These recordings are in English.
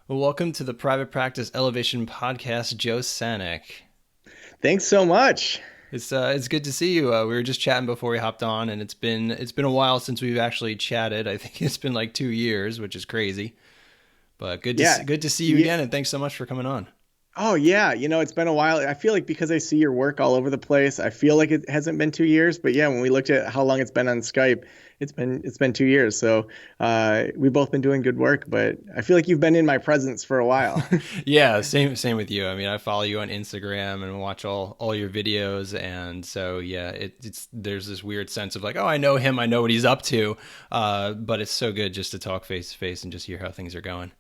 Well, welcome to the Private Practice Elevation Podcast, Joe Sanok. Thanks so much. It's good to see you. We were just chatting before we hopped on, and it's been a while since we've actually chatted. I think it's been like 2 years, which is crazy. But Yeah. good to see you Yeah. again, and thanks so much for coming on. Oh, yeah. It's been a while. I feel like because I see your work all over the place, I feel like it hasn't been 2 years. But yeah, when we looked at how long it's been on Skype, it's been 2 years. So we've both been doing good work, but I feel like you've been in my presence for a while. Yeah, same with you. I mean, I follow you on Instagram and watch all your videos, and so yeah, it's there's this weird sense of like, oh, I know him, I know what he's up to. But it's so good just to talk face to face and just hear how things are going.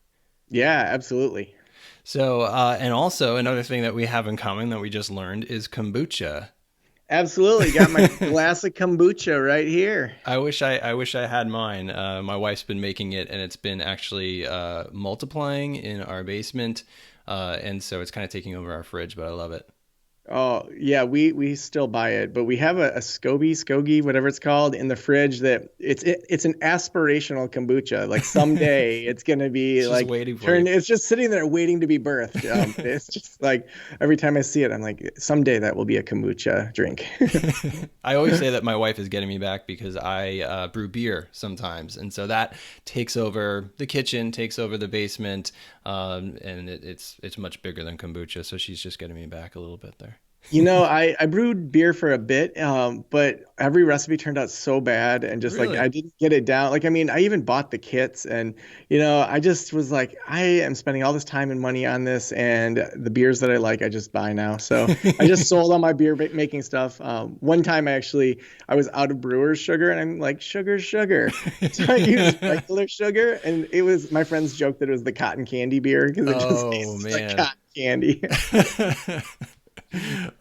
Yeah, absolutely. So, and also another thing that we have in common that we just learned is kombucha. Absolutely. Got my glass of kombucha right here. I wish I had mine. My wife's been making it, and it's been actually multiplying in our basement, and so it's kind of taking over our fridge. But I love it. Oh, yeah, we still buy it, but we have a Skogie, whatever it's called, in the fridge that it's an aspirational kombucha. Like someday it's gonna be It's just like waiting for you. it's just sitting there waiting to be birthed. It's just like every time I see it, I'm like, someday that will be a kombucha drink. I always say that my wife is getting me back because I brew beer sometimes, and so that takes over the kitchen, takes over the basement, and it's much bigger than kombucha. So she's just getting me back a little bit there. I brewed beer for a bit, but every recipe turned out so bad and just like Really? I didn't get it down. Like, I mean, I even bought the kits and, I just was like, I am spending all this time and money on this and the beers that I like, I just buy now. So I just sold all my beer making stuff. One time I was out of brewer's sugar and I'm like, sugar, sugar. So I used regular sugar and it was, my friends joked that it was the cotton candy beer because it just Oh tastes like man. cotton candy.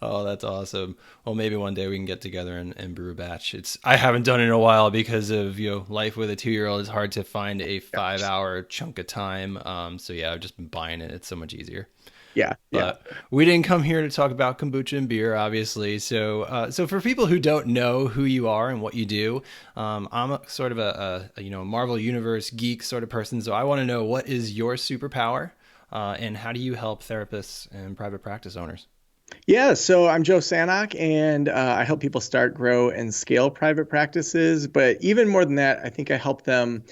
Oh, that's awesome. Well, maybe one day we can get together and brew a batch. I haven't done it in a while because of life with a 2 year old. It's hard to find a 5 hour chunk of time. So yeah, I've just been buying it. It's so much easier. Yeah, yeah. But we didn't come here to talk about kombucha and beer, obviously. So for people who don't know who you are and what you do, I'm sort of a Marvel Universe geek sort of person. So I want to know, what is your superpower, and how do you help therapists and private practice owners? Yeah, so I'm Joe Sanok, and I help people start, grow, and scale private practices. But even more than that, I think I help them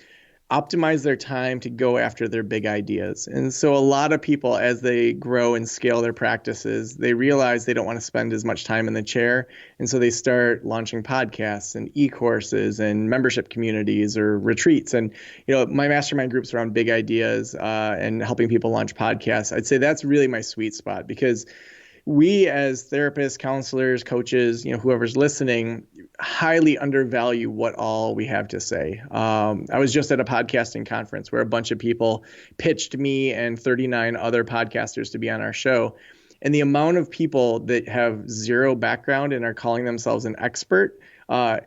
optimize their time to go after their big ideas. And so a lot of people, as they grow and scale their practices, they realize they don't want to spend as much time in the chair. And so they start launching podcasts and e-courses and membership communities or retreats. And, my mastermind groups around big ideas and helping people launch podcasts. I'd say that's really my sweet spot because we as therapists, counselors, coaches, whoever's listening, highly undervalue what all we have to say. I was just at a podcasting conference where a bunch of people pitched me and 39 other podcasters to be on our show. And the amount of people that have zero background and are calling themselves an expert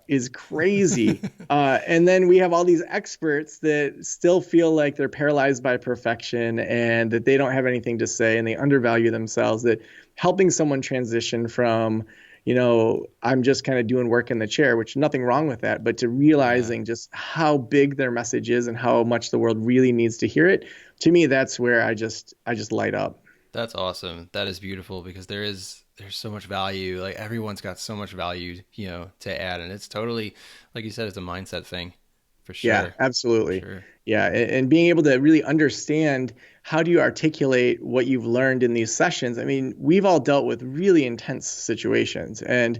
is crazy. And then we have all these experts that still feel like they're paralyzed by perfection and that they don't have anything to say and they undervalue themselves. That helping someone transition from, I'm just kind of doing work in the chair, which nothing wrong with that, but to Yeah. realizing just how big their message is and how much the world really needs to hear it. To me, that's where I just light up. That's awesome. That is beautiful because there's so much value. Like everyone's got so much value, to add, and it's totally, like you said, it's a mindset thing, for Yeah, sure, for absolutely. sure. Yeah, and being able to really understand how do you articulate what you've learned in these sessions. I mean, we've all dealt with really intense situations, and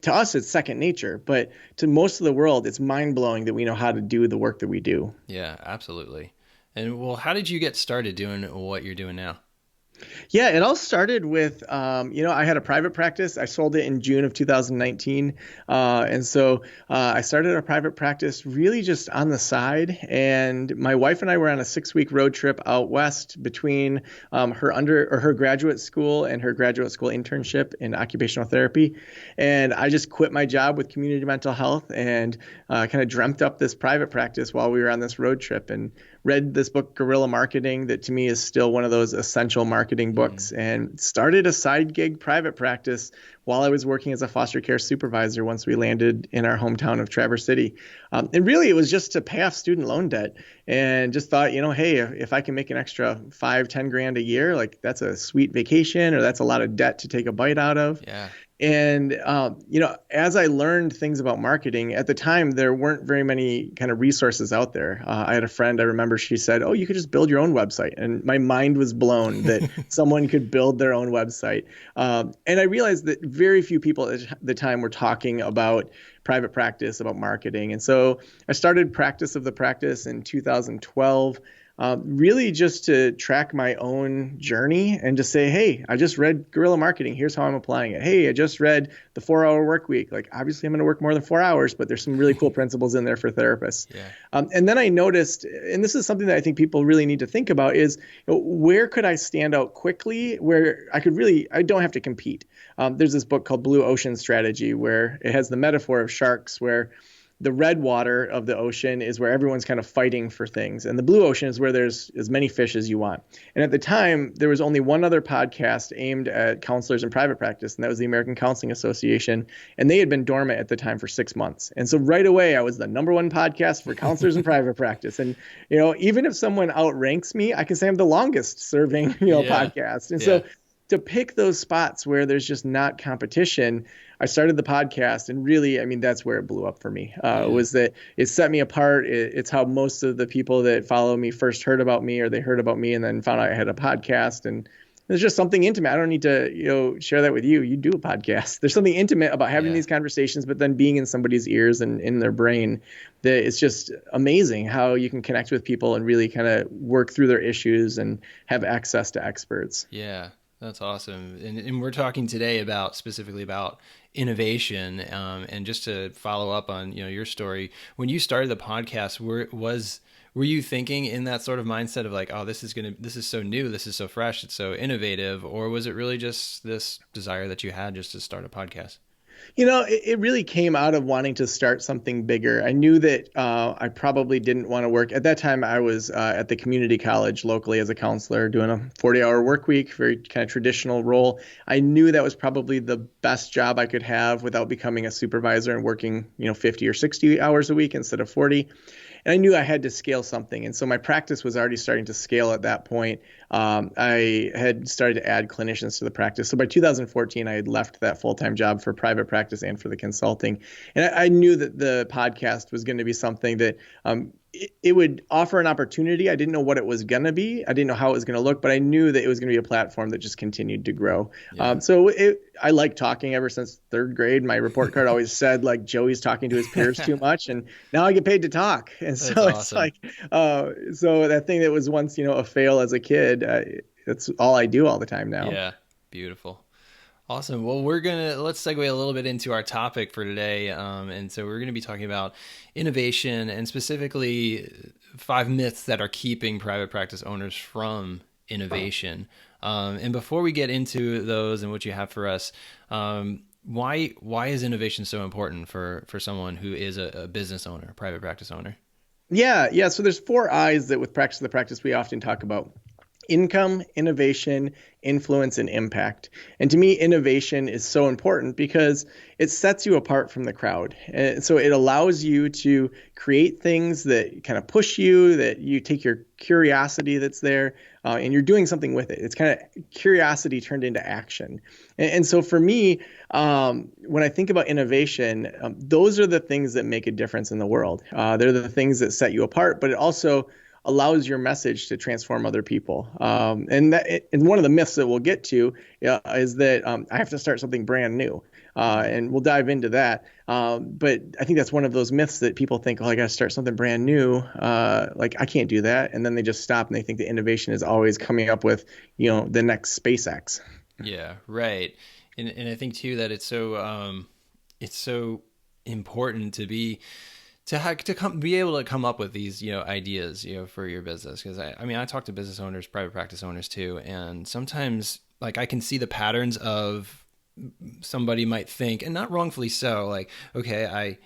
to us, it's second nature. But to most of the world, it's mind blowing that we know how to do the work that we do. Yeah, absolutely. And well, how did you get started doing what you're doing now? Yeah, it all started with, I had a private practice. I sold it in June of 2019. And so I started a private practice really just on the side. And my wife and I were on a 6 week road trip out west between her graduate school and her graduate school internship in occupational therapy. And I just quit my job with community mental health and kind of dreamt up this private practice while we were on this road trip and read this book, Guerrilla Marketing, that to me is still one of those essential marketing marketing books and started a side gig private practice while I was working as a foster care supervisor once we landed in our hometown of Traverse City. And really, it was just to pay off student loan debt, and just thought, hey, if I can make an extra 5-10 grand a year, like that's a sweet vacation, or that's a lot of debt to take a bite out of. Yeah. And, as I learned things about marketing at the time, there weren't very many kind of resources out there. I had a friend, I remember she said, "Oh, you could just build your own website." And my mind was blown that someone could build their own website. And I realized that very few people at the time were talking about private practice, about marketing. And so I started Practice of the Practice in 2012. Really just to track my own journey and just say, hey, I just read Guerrilla Marketing. Here's how I'm applying it. Hey, I just read The 4-Hour Work Week. Like, obviously, I'm going to work more than 4 hours, but there's some really cool principles in there for therapists. Yeah. And then I noticed, and this is something that I think people really need to think about, is where could I stand out quickly, where I don't have to compete. There's this book called Blue Ocean Strategy, where it has the metaphor of sharks, where the red water of the ocean is where everyone's kind of fighting for things. And the blue ocean is where there's as many fish as you want. And at the time, there was only one other podcast aimed at counselors in private practice, and that was the American Counseling Association. And they had been dormant at the time for 6 months. And so right away, I was the #1 podcast for counselors in private practice. And, even if someone outranks me, I can say I'm the longest serving, podcast. And so to pick those spots where there's just not competition, I started the podcast, and really, I mean, that's where it blew up for me, was that it set me apart. It's how most of the people that follow me first heard about me, or they heard about me and then found out I had a podcast. And there's just something intimate. I don't need to, share that with you. You do a podcast. There's something intimate about having these conversations, but then being in somebody's ears and in their brain, that it's just amazing how you can connect with people and really kind of work through their issues and have access to experts. Yeah. That's awesome. And we're talking today specifically about innovation. And just to follow up on, your story, when you started the podcast, were you thinking in that sort of mindset of like, oh, this is so new, this is so fresh, it's so innovative, or was it really just this desire that you had just to start a podcast? It really came out of wanting to start something bigger. I knew that I probably didn't want to work. At that time, I was at the community college locally as a counselor, doing a 40-hour work week, very kind of traditional role. I knew that was probably the best job I could have without becoming a supervisor and working, 50 or 60 hours a week instead of 40. And I knew I had to scale something. And so my practice was already starting to scale at that point. I had started to add clinicians to the practice. So by 2014, I had left that full-time job for private practice and for the consulting. And I knew that the podcast was going to be something that it would offer an opportunity. I didn't know what it was going to be. I didn't know how it was going to look, but I knew that it was going to be a platform that just continued to grow. Yeah. I like talking ever since third grade. My report card always said, like, Joey's talking to his peers too much, and now I get paid to talk. And so it's awesome. So that thing that was once, a fail as a kid, that's all I do all the time now. Yeah. Beautiful. Awesome. Well, let's segue a little bit into our topic for today. And so we're going to be talking about innovation, and specifically 5 myths that are keeping private practice owners from innovation. And before we get into those and what you have for us, why is innovation so important for someone who is a business owner, a private practice owner? Yeah. So there's 4 I's that with Practice of the Practice we often talk about: income, innovation, influence, and impact. And to me, innovation is so important because it sets you apart from the crowd. And so it allows you to create things that kind of push you, that you take your curiosity that's there, and you're doing something with it. It's kind of curiosity turned into action. And so for me, when I think about innovation, those are the things that make a difference in the world. They're the things that set you apart, but it also allows your message to transform other people. And one of the myths that we'll get to is that I have to start something brand new. And we'll dive into that. But I think that's one of those myths that people think, oh, I got to start something brand new. Like, I can't do that. And then they just stop and they think the innovation is always coming up with, the next SpaceX. Yeah, right. And I think too that it's so important to be able to come up with these, ideas, for your business. Because I talk to business owners, private practice owners too, and sometimes like I can see the patterns of somebody might think, and not wrongfully so, like, okay,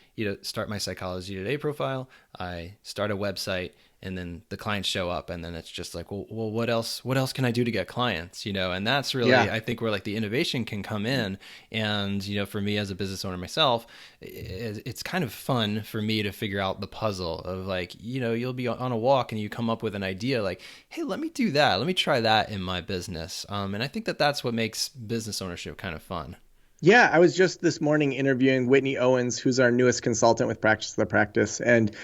start my Psychology Today profile, I start a website, and then the clients show up, and then it's just like, well, what else can I do to get clients, and that's really, Yeah. I think, where like the innovation can come in. And for me as a business owner myself, it's kind of fun for me to figure out the puzzle of like, you'll be on a walk and you come up with an idea like, hey, let me do that, let me try that in my business. And I think that that's what makes business ownership kind of fun. Yeah, I was just this morning interviewing Whitney Owens, who's our newest consultant with Practice of the Practice, and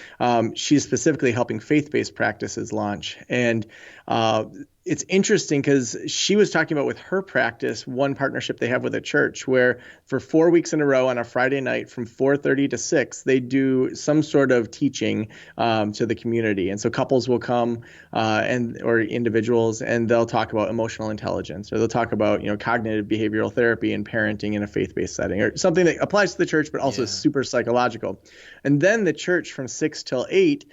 she's specifically helping faith-based practices launch. And uh, it's interesting because she was talking about with her practice one partnership they have with a church where for 4 weeks in a row on a Friday night from 4:30 to 6, they do some sort of teaching to the community. And so couples will come and or individuals, and they'll talk about emotional intelligence, or they'll talk about cognitive behavioral therapy and parenting in a faith-based setting, or something that applies to the church but also is Yeah. super psychological. And then the church from 6 till 8,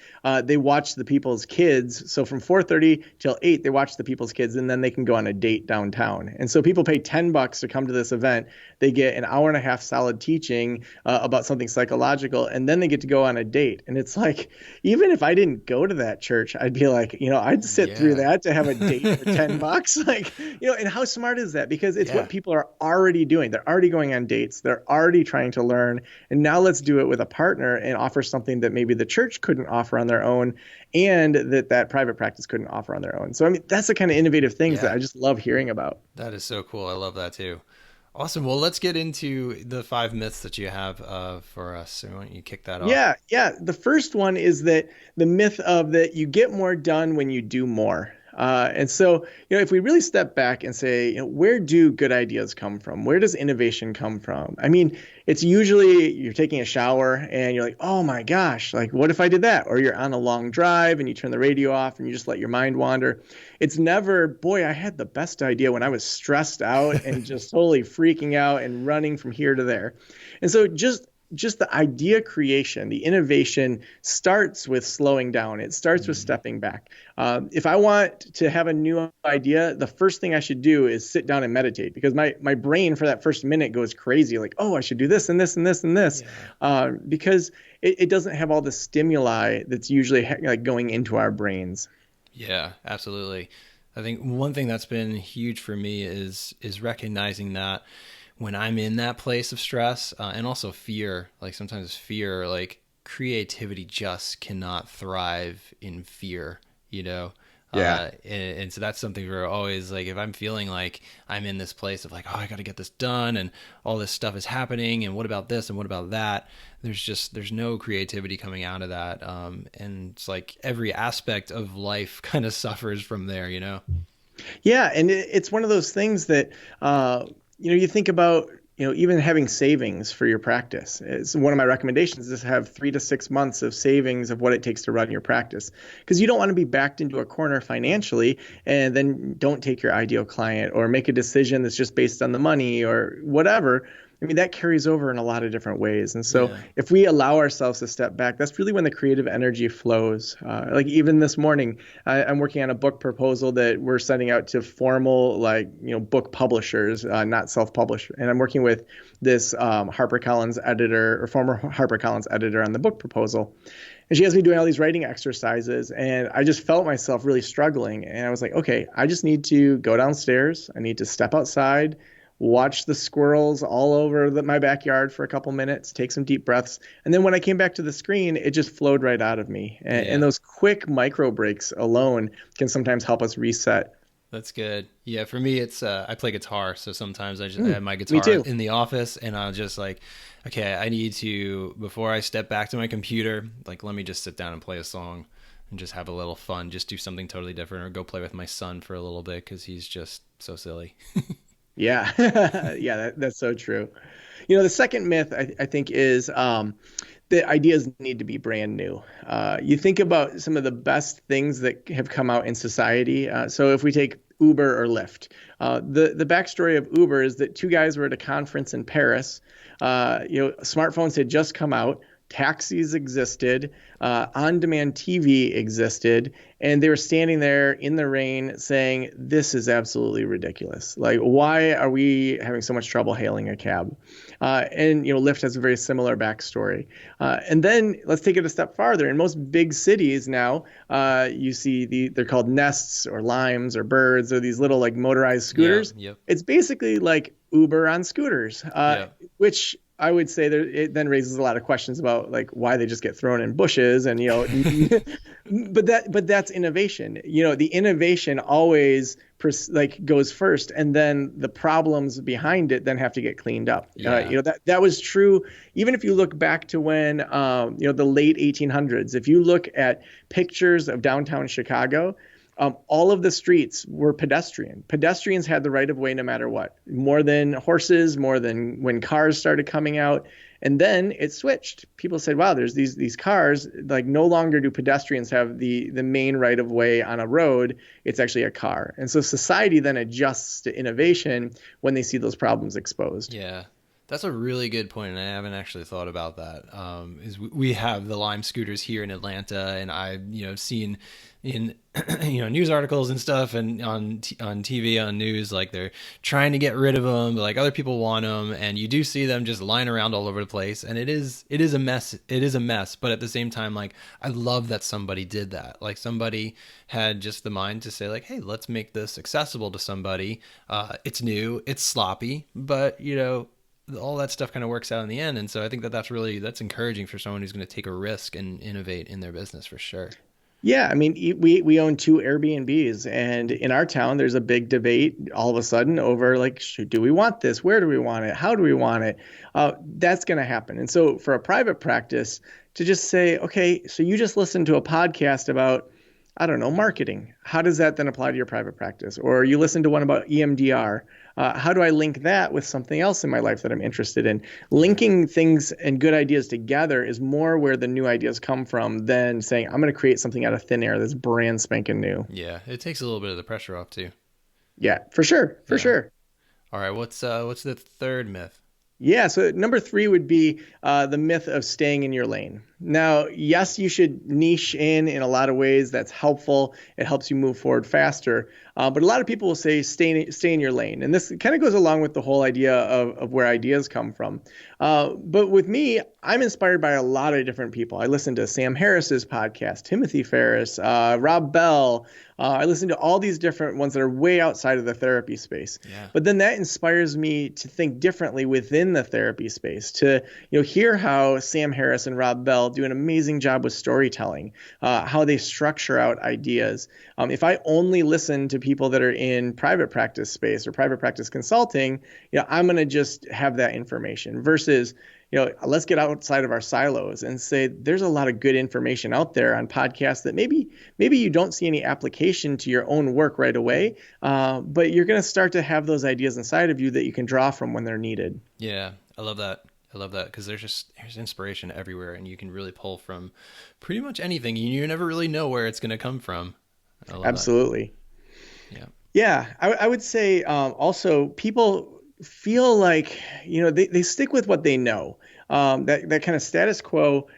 they watch the people's kids. So from 4:30 till 8, they watch the people's kids, and then they can go on a date downtown. And so people pay $10 to come to this event. They get an hour and a half solid teaching about something psychological, and then they get to go on a date. And it's like, even if I didn't go to that church, I'd be like, I'd sit through Yeah. that to have a date for $10. Like, and how smart is that? Because it's Yeah. what people are already doing. They're already going on dates. They're already trying to learn. And now let's do it with a partner and offer something that maybe the church couldn't offer on their own, and that private practice couldn't offer on their own. So, I mean, that's the kind of innovative things that Yeah. I just love hearing about. That is so cool. I love that too. Awesome. Well, let's get into the 5 myths that you have for us. So why don't you kick that off? Yeah, yeah. The first one is that the myth of that you get more done when you do more. And so, if we really step back and say, where do good ideas come from? Where does innovation come from? I mean, it's usually you're taking a shower and you're like, oh my gosh, like what if I did that? Or you're on a long drive and you turn the radio off and you just let your mind wander. It's never, boy, I had the best idea when I was stressed out and just totally freaking out and running from here to there. And so just the idea creation, the innovation starts with slowing down. It starts with Mhm. stepping back. If I want to have a new idea, the first thing I should do is sit down and meditate, because my brain for that first minute goes crazy, like, oh, I should do this and this and this and this, Yeah. because it doesn't have all the stimuli that's usually like going into our brains. Yeah, absolutely. I think one thing that's been huge for me is recognizing that when I'm in that place of stress, and also fear, like sometimes fear, like creativity just cannot thrive in fear, you know? Yeah. And so that's something where always like, if I'm feeling like I'm in this place of like, oh, I got to get this done and all this stuff is happening, and what about this and what about that? There's no creativity coming out of that. And it's like every aspect of life kind of suffers from there, you know? Yeah, and it's one of those things that you think about, even having savings for your practice. It's one of my recommendations is to have 3 to 6 months of savings of what it takes to run your practice, because you don't want to be backed into a corner financially and then don't take your ideal client or make a decision that's just based on the money or whatever. I mean, that carries over in a lot of different ways. And so Yeah. if we allow ourselves to step back, that's really when the creative energy flows. Like even this morning, I'm working on a book proposal that we're sending out to formal, like, book publishers, not self-published. And I'm working with this HarperCollins editor or former HarperCollins editor on the book proposal. And she has me doing all these writing exercises, and I just felt myself really struggling. And I was like, okay, I just need to go downstairs. I need to step outside, watch the squirrels all over my backyard for a couple minutes, take some deep breaths. And then when I came back to the screen, it just flowed right out of me. And Yeah. those quick micro breaks alone can sometimes help us reset. That's good. Yeah, for me, it's I play guitar, so sometimes I have my Me guitar too. in the office, and I'll just like, okay, I need to, before I step back to my computer, like let me just sit down and play a song and just have a little fun, just do something totally different, or go play with my son for a little bit because he's just so silly. Yeah. Yeah, that's so true. The second myth I think is that ideas need to be brand new. You think about some of the best things that have come out in society. So if we take Uber or Lyft, the backstory of Uber is that two guys were at a conference in Paris. Smartphones had just come out. taxis existed, on-demand TV existed, and they were standing there in the rain saying, "This is absolutely ridiculous. Like, why are we having so much trouble hailing a cab?" And Lyft has a very similar backstory. And then let's take it a step farther. In most big cities now, you see they're called Nests or Limes or Birds or these little like motorized Yeah. scooters. Yep. It's basically like Uber on scooters, Yeah. which I would say that it then raises a lot of questions about like why they just get thrown in bushes and but that's innovation. The innovation always like goes first, and then the problems behind it then have to get cleaned up. Yeah. That was true even if you look back to when the late 1800s. If you look at pictures of downtown Chicago, all of the streets were pedestrian. Pedestrians had the right of way no matter what, more than horses, more than when cars started coming out. And then it switched. People said, wow, there's these cars, like no longer do pedestrians have the main right of way on a road. It's actually a car. And so society then adjusts to innovation when they see those problems exposed. Yeah. That's a really good point, and I haven't actually thought about that. Is we have the Lime scooters here in Atlanta, and I've seen in news articles and stuff, and on TV, on news, like they're trying to get rid of them, but like other people want them, and you do see them just lying around all over the place, and it is a mess. It is a mess, but at the same time, like I love that somebody did that. Like somebody had just the mind to say like, hey, let's make this accessible to somebody. It's new, it's sloppy, but all that stuff kind of works out in the end. And so I think that's encouraging for someone who's going to take a risk and innovate in their business for sure. Yeah, I mean, we own two Airbnbs, and in our town, there's a big debate all of a sudden over like, do we want this? Where do we want it? How do we want it? That's going to happen. And so, for a private practice, to just say, okay, so you just listened to a podcast about, I don't know, marketing. How does that then apply to your private practice? Or you listen to one about EMDR. How do I link that with something else in my life that I'm interested in? Linking things and good ideas together is more where the new ideas come from than saying, I'm going to create something out of thin air that's brand spanking new. Yeah, it takes a little bit of the pressure off too. Yeah, for sure. For Yeah. sure. All right, what's the third myth? Yeah, so number three would be the myth of staying in your lane. Now, yes, you should niche in a lot of ways. That's helpful. It helps you move forward faster. But a lot of people will say stay in your lane. And this kind of goes along with the whole idea of where ideas come from. But with me, I'm inspired by a lot of different people. I listen to Sam Harris's podcast, Timothy Ferriss, Rob Bell. I listen to all these different ones that are way outside of the therapy space. Yeah. But then that inspires me to think differently within the therapy space, to hear how Sam Harris and Rob Bell do an amazing job with storytelling, how they structure out ideas. If I only listen to people that are in private practice space or private practice consulting, I'm going to just have that information versus let's get outside of our silos and say there's a lot of good information out there on podcasts that maybe you don't see any application to your own work right away, but you're going to start to have those ideas inside of you that you can draw from when they're needed. Yeah, I love that. I love that because there's inspiration everywhere, and you can really pull from pretty much anything. You never really know where it's going to come from. I love Absolutely. that. Yeah. Yeah, I would say also people feel like they stick with what they know. That kind of status quo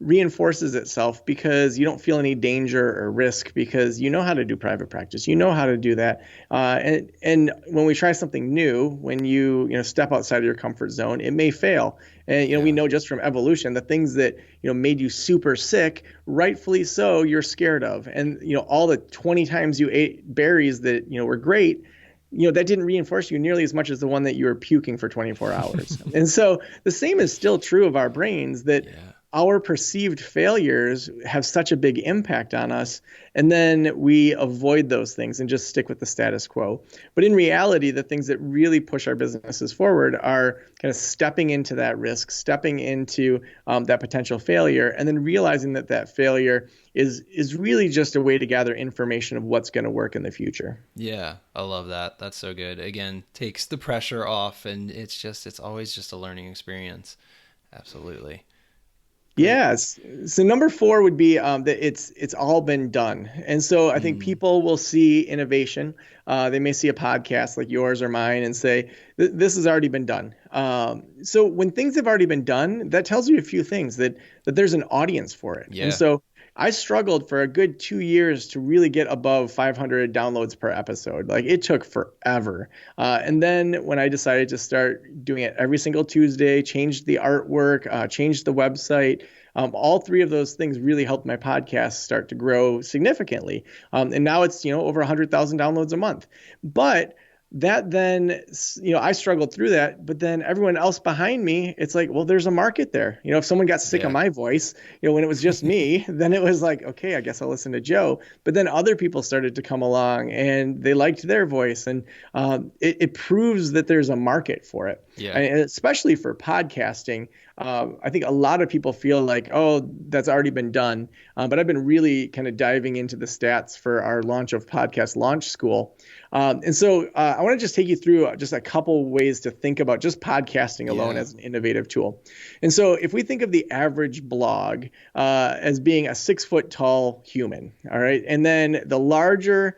reinforces itself because you don't feel any danger or risk because you know how to do private practice. You know how to do that. And when we try something new, when you step outside of your comfort zone, it may fail. And we know just from evolution the things that made you super sick, rightfully so, you're scared of. And all the 20 times you ate berries that were great, that didn't reinforce you nearly as much as the one that you were puking for 24 hours. And so the same is still true of our brains, that our perceived failures have such a big impact on us, and then we avoid those things and just stick with the status quo. But in reality, the things that really push our businesses forward are kind of stepping into that risk, stepping into that potential failure, and then realizing that failure is really just a way to gather information of what's going to work in the future. Yeah, I love that. That's so good. Again, takes the pressure off, and it's always just a learning experience. Absolutely. Great. Yes. So number four would be that it's all been done, and so I think Mm, people will see innovation. They may see a podcast like yours or mine and say, "This has already been done." So when things have already been done, that tells you a few things that there's an audience for it. And yeah. so I struggled for a good 2 years to really get above 500 downloads per episode. Like it took forever. And then when I decided to start doing it every single Tuesday, changed the artwork, changed the website. All three of those things really helped my podcast start to grow significantly. And now it's, over 100,000 downloads a month. But that then, I struggled through that, but then everyone else behind me, it's like, well, there's a market there. If someone got sick of Yeah. my voice, when it was just me, then it was like, okay, I guess I'll listen to Joe. But then other people started to come along and they liked their voice. And it proves that there's a market for it. Yeah. And especially for podcasting, I think a lot of people feel like, oh, that's already been done. But I've been really kind of diving into the stats for our launch of Podcast Launch School. And so I want to just take you through just a couple ways to think about just podcasting alone Yeah. as an innovative tool. And so if we think of the average blog as being a 6 foot tall human, all right, and then the larger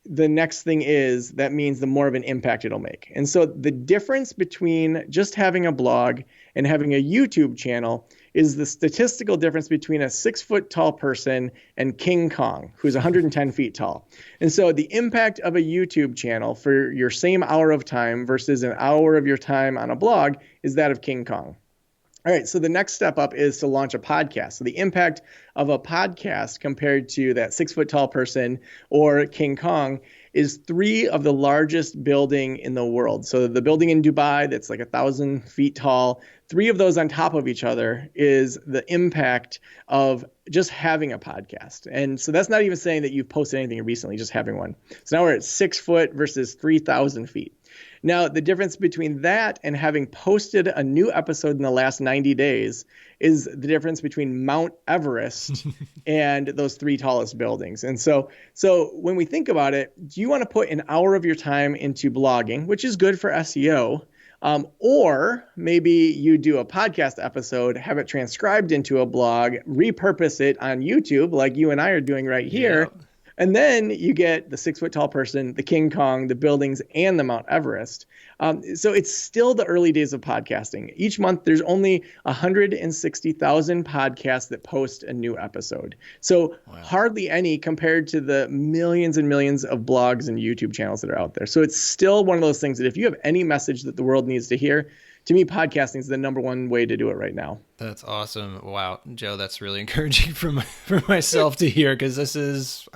the next thing is, that means the more of an impact it'll make. And so the difference between just having a blog and having a YouTube channel is the statistical difference between a 6 foot tall person and King Kong, who's 110 feet tall. And so the impact of a YouTube channel for your same hour of time versus an hour of your time on a blog is that of King Kong. All right, so the next step up is to launch a podcast. So the impact of a podcast compared to that 6 foot tall person or King Kong is three of the largest building in the world. So the building in Dubai that's like 1,000 feet tall, three of those on top of each other is the impact of just having a podcast. And so that's not even saying that you've posted anything recently, just having one. So now we're at 6 foot versus 3,000 feet. Now, the difference between that and having posted a new episode in the last 90 days is the difference between Mount Everest and those three tallest buildings. And so when we think about it, do you want to put an hour of your time into blogging, which is good for SEO? Or maybe you do a podcast episode, have it transcribed into a blog, repurpose it on YouTube like you and I are doing right Yeah. here. And then you get the 6 foot tall person, the King Kong, the buildings, and the Mount Everest. So it's still the early days of podcasting. Each month, there's only 160,000 podcasts that post a new episode. So Wow. hardly any compared to the millions and millions of blogs and YouTube channels that are out there. So it's still one of those things that if you have any message that the world needs to hear, to me, podcasting is the number one way to do it right now. That's awesome. Wow, Joe, that's really encouraging for myself to hear, because this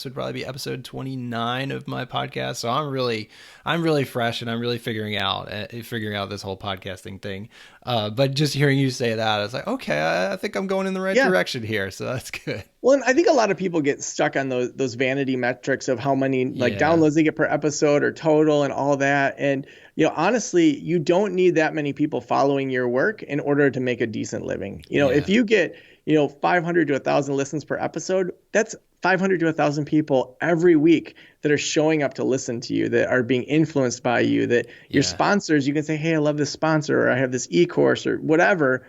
would probably be episode 29 of my podcast. So I'm really fresh, and I'm really figuring out this whole podcasting thing. But just hearing you say that, I was like, okay, I think I'm going in the right Yeah. direction here. So that's good. Well, and I think a lot of people get stuck on those vanity metrics of how many like Yeah. downloads they get per episode or total and all that. And honestly, you don't need that many people following your work in order to make a decent living. If Yeah. you get 500 to 1,000 listens per episode, that's 500 to 1,000 people every week that are showing up to listen to you, that are being influenced by you, that your Yeah. sponsors, you can say, hey, I love this sponsor, or I have this e-course or whatever.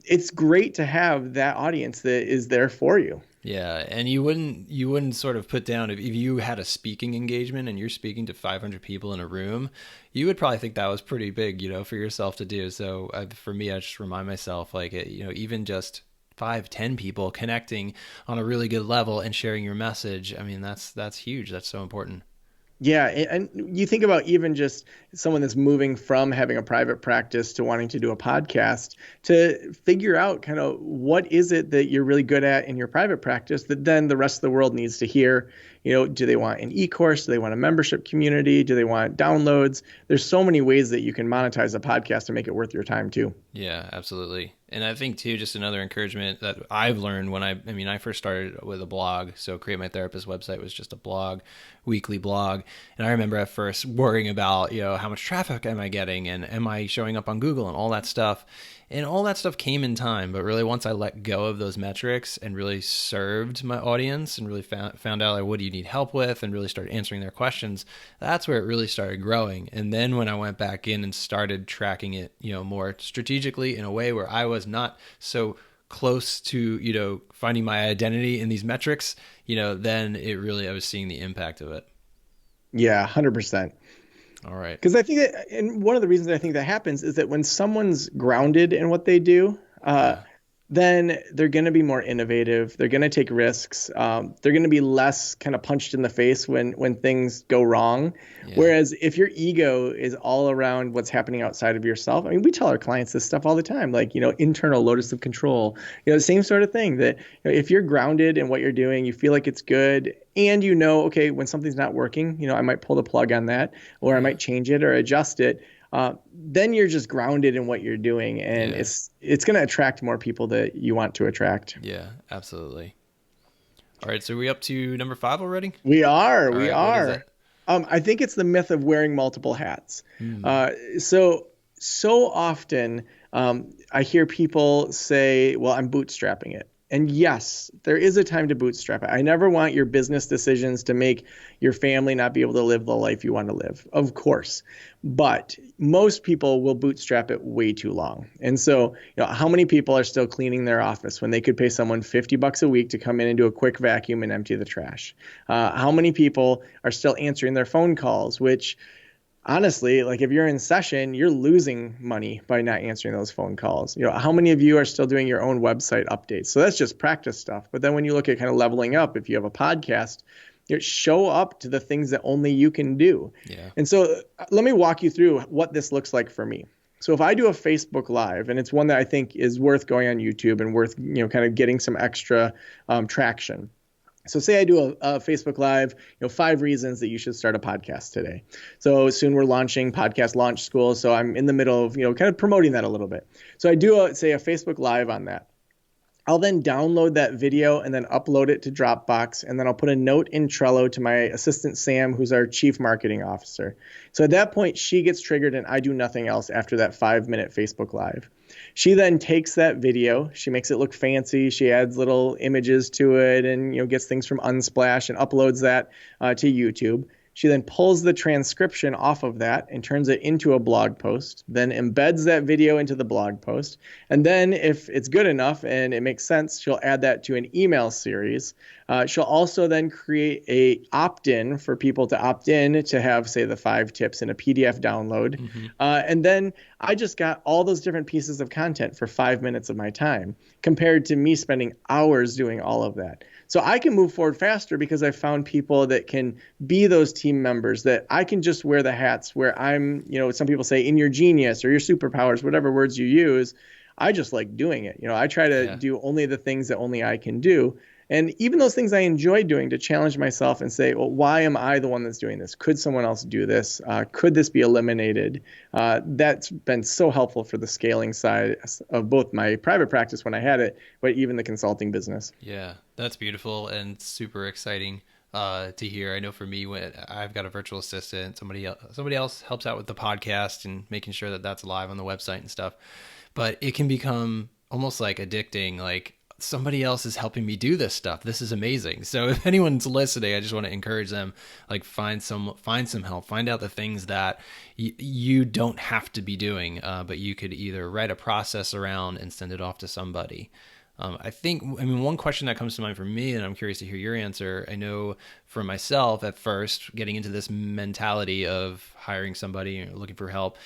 It's great to have that audience that is there for you. Yeah, and you wouldn't sort of put down, if you had a speaking engagement and you're speaking to 500 people in a room, you would probably think that was pretty big, for yourself to do. So for me, I just remind myself, like, even just 5, 10 people connecting on a really good level and sharing your message. I mean, that's huge. That's so important. Yeah, and you think about even just someone that's moving from having a private practice to wanting to do a podcast, to figure out kind of what is it that you're really good at in your private practice that then the rest of the world needs to hear. Do they want an e-course? Do they want a membership community? Do they want downloads? There's so many ways that you can monetize a podcast to make it worth your time too. Yeah, absolutely. And I think too, just another encouragement that I've learned when I first started with a blog. So Create My Therapist website was just a blog, weekly blog. And I remember at first worrying about, how much traffic am I getting, and am I showing up on Google and all that stuff. And all that stuff came in time. But really, once I let go of those metrics and really served my audience and really found out, like, what do you need help with, and really started answering their questions, that's where it really started growing. And then when I went back in and started tracking it, more strategically, in a way where I was not so close to, finding my identity in these metrics, then I was seeing the impact of it. Yeah, 100%. All right. Because I think that, and one of the reasons I think that happens is that when someone's grounded in what they do, Yeah. then they're going to be more innovative. They're going to take risks. They're going to be less kind of punched in the face when things go wrong. Yeah. Whereas if your ego is all around what's happening outside of yourself, I mean, we tell our clients this stuff all the time, like, internal locus of control, same sort of thing that if you're grounded in what you're doing, you feel like it's good. And okay, when something's not working, I might pull the plug on that, or I Yeah. might change it or adjust it. Then you're just grounded in what you're doing, and Yeah. it's going to attract more people that you want to attract. Yeah, absolutely. All right. So we up to number 5 already? We are, All we right. What is it? are. I think it's the myth of wearing multiple hats. Hmm. So often I hear people say, "Well, I'm bootstrapping it." And yes, there is a time to bootstrap it. I never want your business decisions to make your family not be able to live the life you want to live, of course. But most people will bootstrap it way too long. And so, how many people are still cleaning their office when they could pay someone $50 a week to come in and do a quick vacuum and empty the trash? How many people are still answering their phone calls, which honestly, like if you're in session, you're losing money by not answering those phone calls. How many of you are still doing your own website updates? So that's just practice stuff. But then when you look at kind of leveling up, if you have a podcast, show up to the things that only you can do. Yeah. And so let me walk you through what this looks like for me. So if I do a Facebook Live, and it's one that I think is worth going on YouTube and worth, kind of getting some extra traction. So say I do a Facebook Live, 5 reasons that you should start a podcast today. So soon we're launching Podcast Launch School. So I'm in the middle of, kind of promoting that a little bit. So I do a Facebook Live on that. I'll then download that video and then upload it to Dropbox. And then I'll put a note in Trello to my assistant, Sam, who's our chief marketing officer. So at that point, she gets triggered and I do nothing else after that 5-minute Facebook Live. She then takes that video, she makes it look fancy, she adds little images to it and gets things from Unsplash and uploads that to YouTube. She then pulls the transcription off of that and turns it into a blog post, then embeds that video into the blog post. And then if it's good enough and it makes sense, she'll add that to an email series. She'll also then create a opt-in for people to opt in to have, say, the 5 tips in a PDF download. Mm-hmm. And then I just got all those different pieces of content for 5 minutes of my time compared to me spending hours doing all of that. So I can move forward faster because I found people that can be those team members, that I can just wear the hats where I'm, some people say in your genius or your superpowers, whatever words you use. I just like doing it. I try to do only the things that only I can do. And even those things I enjoy doing, to challenge myself and say, well, why am I the one that's doing this? Could someone else do this? Could this be eliminated? That's been so helpful for the scaling side of both my private practice when I had it, but even the consulting business. Yeah, that's beautiful and super exciting to hear. I know for me, when I've got a virtual assistant, somebody else helps out with the podcast and making sure that that's live on the website and stuff. But it can become almost like addicting, like somebody else is helping me do this stuff. This is amazing. So if anyone's listening, I just want to encourage them, like find some help, find out the things that you don't have to be doing, but you could either write a process around and send it off to somebody. One question that comes to mind for me, and I'm curious to hear your answer. I know for myself at first, getting into this mentality of hiring somebody or looking for help,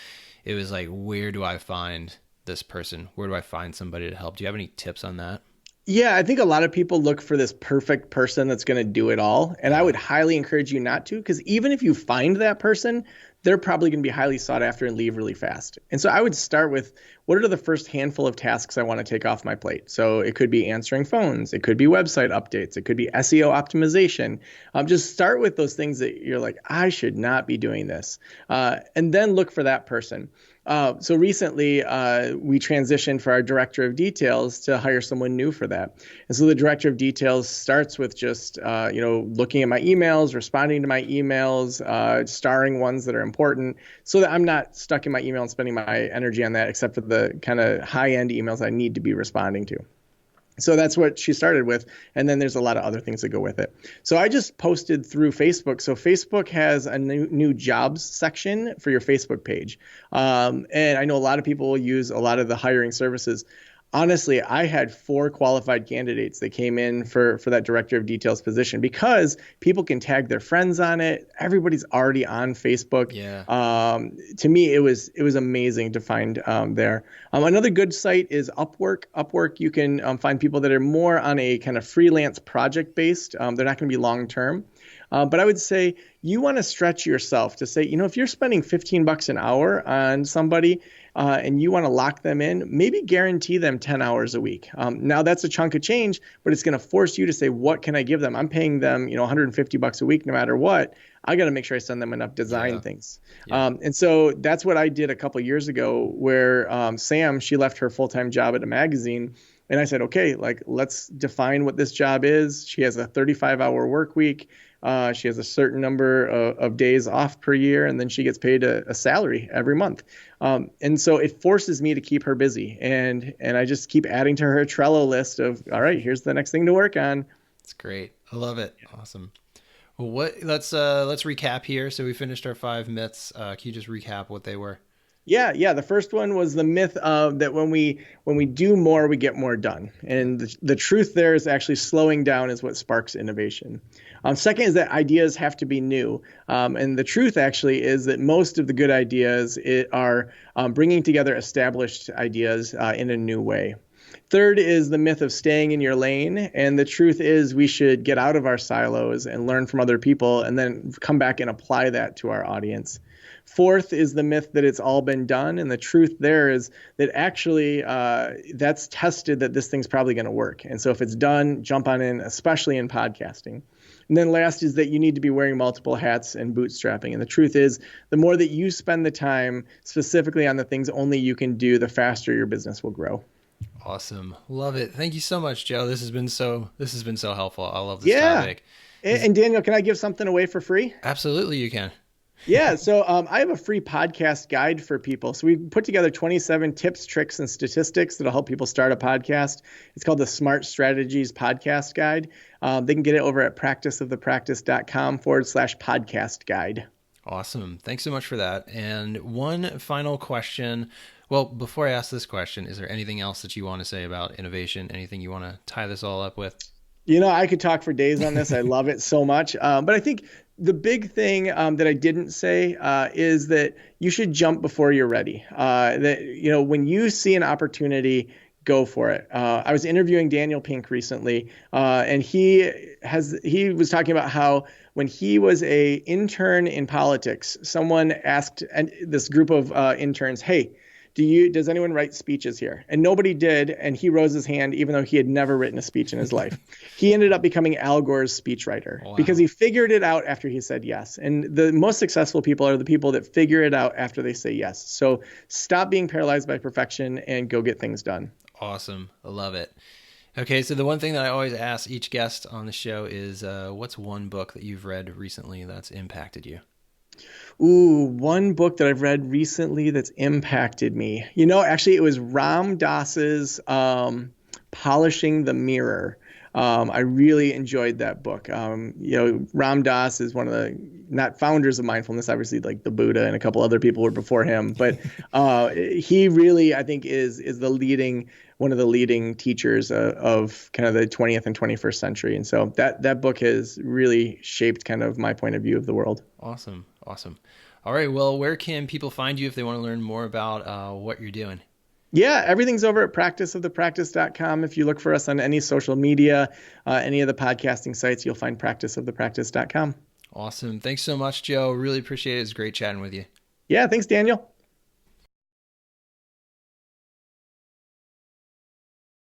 it was like, where do I find this person? Where do I find somebody to help? Do you have any tips on that? Yeah, I think a lot of people look for this perfect person that's going to do it all. And I would highly encourage you not to, because even if you find that person, they're probably going to be highly sought after and leave really fast. And so I would start with, what are the first handful of tasks I want to take off my plate? So it could be answering phones. It could be website updates. It could be SEO optimization. Just start with those things that you're like, I should not be doing this. And then look for that person. So recently, we transitioned for our director of details to hire someone new for that. And so the director of details starts with just, looking at my emails, responding to my emails, starring ones that are important, so that I'm not stuck in my email and spending my energy on that, except for the kind of high-end emails I need to be responding to. So that's what she started with. And then there's a lot of other things that go with it. So I just posted through Facebook. So Facebook has a new jobs section for your Facebook page. And I know a lot of people will use a lot of the hiring services. Honestly, I had four qualified candidates that came in for that director of details position because people can tag their friends on it. Everybody's already on Facebook. Yeah. To me, it was amazing to find there. Another good site is Upwork. Upwork, you can find people that are more on a kind of freelance project based. They're not going to be long term. But I would say you want to stretch yourself to say, if you're spending $15 an hour on somebody and you want to lock them in, maybe guarantee them 10 hours a week. Now that's a chunk of change, but it's going to force you to say, what can I give them? I'm paying them, $150 a week no matter what. I got to make sure I send them enough design Yeah. things. Yeah. And so that's what I did a couple of years ago where Sam, she left her full-time job at a magazine. And I said, okay, like let's define what this job is. She has a 35-hour work week. She has a certain number of days off per year, and then she gets paid a salary every month. And so it forces me to keep her busy, and I just keep adding to her Trello list of, all right, here's the next thing to work on. It's great. I love it. Awesome. Well, let's recap here. So we finished our 5 myths. Can you just recap what they were? Yeah, yeah. The first one was the myth of that when we do more, we get more done, Yeah. and the truth there is actually slowing down is what sparks innovation. Second is that ideas have to be new, and the truth actually is that most of the good ideas are bringing together established ideas in a new way. Third is the myth of staying in your lane, and the truth is we should get out of our silos and learn from other people, and then come back and apply that to our audience. Fourth is the myth that it's all been done. And the truth there is that actually that's tested that this thing's probably going to work. And so if it's done, jump on in, especially in podcasting. And then last is that you need to be wearing multiple hats and bootstrapping. And the truth is, the more that you spend the time specifically on the things only you can do, the faster your business will grow. Awesome. Love it. Thank you so much, Joe. This has been so helpful. I love this Yeah. topic. And, Is and Daniel, can I give something away for free? Absolutely you can. Yeah, so I have a free podcast guide for people. So we put together 27 tips, tricks, and statistics that'll help people start a podcast. It's called the Smart Strategies Podcast Guide. They can get it over at practiceofthepractice.com/podcast guide. Awesome. Thanks so much for that. And one final question. Well, before I ask this question, is there anything else that you want to say about innovation? Anything you want to tie this all up with? I could talk for days on this. I love it so much. But I think the big thing that I didn't say is that you should jump before you're ready. When you see an opportunity, go for it. I was interviewing Daniel Pink recently, and he was talking about how when he was a intern in politics, someone asked this group of interns, "Hey, does anyone write speeches here?" And nobody did, and he rose his hand even though he had never written a speech in his life. He ended up becoming Al Gore's speechwriter because Wow. he figured it out after he said yes. And the most successful people are the people that figure it out after they say yes. So stop being paralyzed by perfection and go get things done. Awesome. I love it. Okay, so the one thing that I always ask each guest on the show is what's one book that you've read recently that's impacted you? Ooh, one book that I've read recently that's impacted me. Actually, it was Ram Dass's Polishing the Mirror. I really enjoyed that book. Ram Dass is one of the not founders of mindfulness, obviously, like the Buddha and a couple other people were before him, but he really, I think, is one of the leading teachers of kind of the 20th and 21st century. And so that book has really shaped kind of my point of view of the world. Awesome. Awesome. All right. Well, where can people find you if they want to learn more about what you're doing? Yeah, everything's over at practiceofthepractice.com. If you look for us on any social media, any of the podcasting sites, you'll find practiceofthepractice.com. Awesome. Thanks so much, Joe. Really appreciate it. It's great chatting with you. Yeah, thanks, Daniel.